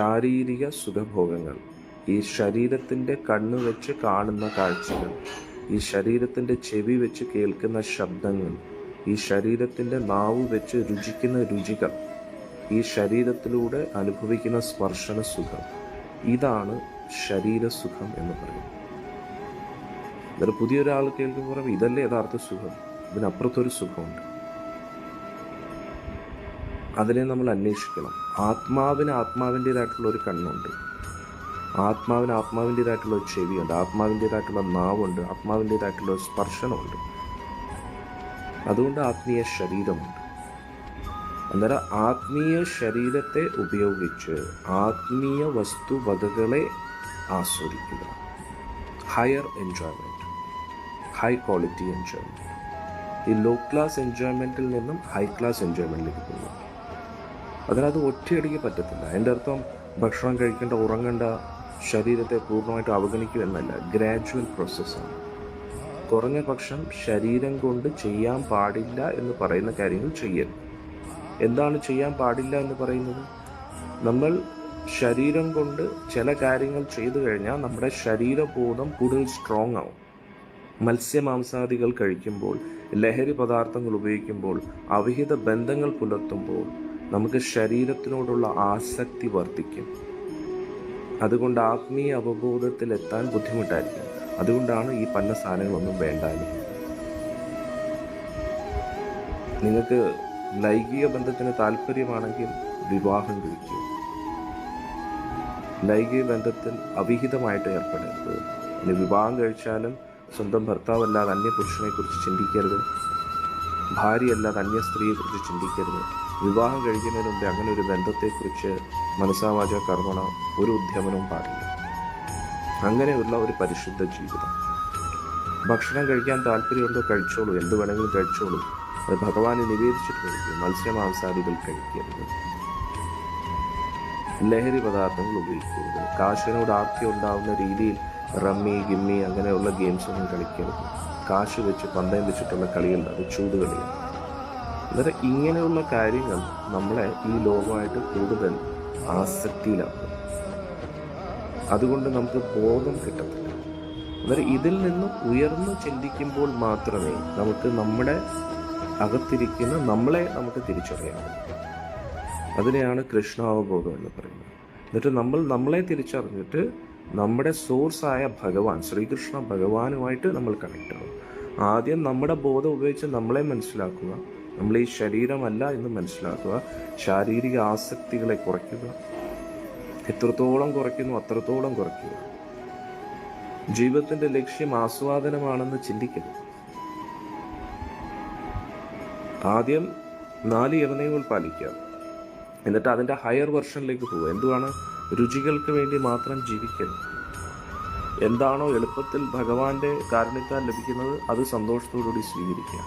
ശാരീരിക സുഖഭോഗങ്ങൾ, ഈ ശരീരത്തിൻ്റെ കണ്ണ് വെച്ച് കാണുന്ന കാഴ്ചകൾ, ഈ ശരീരത്തിൻ്റെ ചെവി വെച്ച് കേൾക്കുന്ന ശബ്ദങ്ങൾ, ഈ ശരീരത്തിൻ്റെ നാവ് വെച്ച് രുചിക്കുന്ന രുചികൾ, ഈ ശരീരത്തിലൂടെ അനുഭവിക്കുന്ന സ്പർശന സുഖം, ഇതാണ് ശരീരസുഖം എന്ന് പറയുന്നത്. അതൊരു പുതിയൊരാൾ കേൾക്കുമ്പോൾ ഇതല്ലേ യഥാർത്ഥ സുഖം, ഇതിനപ്പുറത്തൊരു സുഖമുണ്ട്. അതിനെ നമ്മൾ അന്വേഷിക്കണം. ആത്മാവിന് ആത്മാവിൻ്റേതായിട്ടുള്ള ഒരു കണ്ണുണ്ട്, ആത്മാവിന് ആത്മാവിൻ്റേതായിട്ടുള്ള ഒരു ചെവിയുണ്ട്, ആത്മാവിൻ്റേതായിട്ടുള്ള നാവുണ്ട്, ആത്മാവിൻ്റേതായിട്ടുള്ള ഒരു സ്പർശനമുണ്ട്. അതുകൊണ്ട് ആത്മീയ ശരീരമുണ്ട്. അന്നേരം ആത്മീയ ശരീരത്തെ ഉപയോഗിച്ച് ആത്മീയ വസ്തുവകകളെ ആസ്വദിക്കുക. Higher enjoyment, high quality enjoyment. ഈ ലോ ക്ലാസ് എൻജോയ്മെൻറ്റിൽ നിന്നും ഹൈ ക്ലാസ് എൻജോയ്മെൻറ്റിലേക്ക് പോകുക. അതിനത് ഒറ്റയടിക്ക് പറ്റത്തില്ല. അതിൻ്റെ അർത്ഥം ഭക്ഷണം കഴിക്കേണ്ട, ഉറങ്ങേണ്ട, ശരീരത്തെ പൂർണ്ണമായിട്ട് അവഗണിക്കുക എന്നല്ല. ഗ്രാജുവൽ പ്രോസസ്സാണ്. കുറഞ്ഞ പക്ഷം ശരീരം കൊണ്ട് ചെയ്യാൻ പാടില്ല എന്ന് പറയുന്ന കാര്യങ്ങൾ ചെയ്യരുത്. എന്താണ് ചെയ്യാൻ പാടില്ല എന്ന് പറയുന്നത്? നമ്മൾ ശരീരം കൊണ്ട് ചില കാര്യങ്ങൾ ചെയ്തു കഴിഞ്ഞാൽ നമ്മുടെ ശരീരബോധം കൂടുതൽ സ്ട്രോങ് ആവും. മത്സ്യമാംസാദികൾ കഴിക്കുമ്പോൾ, ലഹരി പദാർത്ഥങ്ങൾ ഉപയോഗിക്കുമ്പോൾ, അവിഹിത ബന്ധങ്ങൾ പുലർത്തുമ്പോൾ നമുക്ക് ശരീരത്തിനോടുള്ള ആസക്തി വർദ്ധിക്കും. അതുകൊണ്ട് ആത്മീയ അവബോധത്തിലെത്താൻ ബുദ്ധിമുട്ടായിരിക്കും. അതുകൊണ്ടാണ് ഈ പന്ന സാധനങ്ങളൊന്നും വേണ്ടാലും. നിങ്ങൾക്ക് ലൈംഗിക ബന്ധത്തിന് താല്പര്യമാണെങ്കിൽ വിവാഹം കഴിക്കുക. ലൈംഗിക ബന്ധത്തിൽ അവിഹിതമായിട്ട് ഏർപ്പെടരുത്. ഇനി വിവാഹം കഴിച്ചാലും സ്വന്തം ഭർത്താവല്ലാതെ അന്യ പുരുഷനെക്കുറിച്ച് ചിന്തിക്കരുത്, ഭാര്യയല്ലാതെ അന്യ സ്ത്രീയെക്കുറിച്ച് ചിന്തിക്കരുത്. വിവാഹം കഴിക്കുന്നതിന് മുമ്പ് അങ്ങനെ ഒരു ബന്ധത്തെക്കുറിച്ച് മനസാവാച കർമ്മണ ഒരു ഉദ്യമനവും പാടില്ല. അങ്ങനെയുള്ള ഒരു പരിശുദ്ധ ജീവിതം. ഭക്ഷണം കഴിക്കാൻ താല്പര്യമുണ്ടോ കഴിച്ചോളൂ, എന്ത് വേണമെങ്കിലും കഴിച്ചോളൂ. അത് ഭഗവാനെ നിവേദിച്ചിട്ട് കഴിക്കും. മത്സ്യമാംസാദികൾ കഴിക്കരുത്, ലഹരി പദാർത്ഥങ്ങൾ ഉപയോഗിക്കരുത്, കാശിനോട് ആർത്തി ഉണ്ടാവുന്ന രീതിയിൽ റമ്മി, ഗിമ്മി അങ്ങനെയുള്ള ഗെയിംസൊന്നും കളിക്കരുത്. കാശ് വെച്ച് പന്തയം വെച്ചിട്ടുള്ള കളികളുണ്ട്, അത് ചൂതുകളിയാണ്. അന്നേരം ഇങ്ങനെയുള്ള കാര്യങ്ങൾ നമ്മളെ ഈ ലോകമായിട്ട് കൂടുതൽ ആസക്തിയിലാക്കും. അതുകൊണ്ട് നമുക്ക് ബോധം കിട്ടത്തില്ല. അന്നേരം ഇതിൽ നിന്നും ഉയർന്നു ചിന്തിക്കുമ്പോൾ മാത്രമേ നമുക്ക് നമ്മുടെ അകത്തിരിക്കുന്ന നമ്മളെ നമുക്ക് തിരിച്ചറിയാവൂ. അതിനെയാണ് കൃഷ്ണാവബോധം എന്ന് പറയുന്നത്. എന്നിട്ട് നമ്മൾ നമ്മളെ തിരിച്ചറിഞ്ഞിട്ട് നമ്മുടെ സോഴ്സായ ഭഗവാൻ, ശ്രീകൃഷ്ണ ഭഗവാനുമായിട്ട് നമ്മൾ കണക്ട് ആവും. ആദ്യം നമ്മുടെ ബോധം ഉപയോഗിച്ച് നമ്മളെ മനസ്സിലാക്കുക, നമ്മൾ ഈ ശരീരമല്ല എന്ന് മനസ്സിലാക്കുക, ശാരീരിക ആസക്തികളെ കുറയ്ക്കുക. എത്രത്തോളം കുറയ്ക്കുന്നു അത്രത്തോളം കുറയ്ക്കുക. ജീവിതത്തിൻ്റെ ലക്ഷ്യം ആസ്വാദനമാണെന്ന് ചിന്തിക്കരുത്. ആദ്യം 4 യവനങ്ങൾ പാലിക്കുക, എന്നിട്ട് അതിൻ്റെ ഹയർ വെർഷനിലേക്ക് പോവുക. എന്തുവാണ്? രുചികൾക്ക് വേണ്ടി മാത്രം ജീവിക്കരുത്. എന്താണോ എളുപ്പത്തിൽ ഭഗവാന്റെ കാരുണ്യത്താൽ ലഭിക്കുന്നത് അത് സന്തോഷത്തോടുകൂടി സ്വീകരിക്കുക.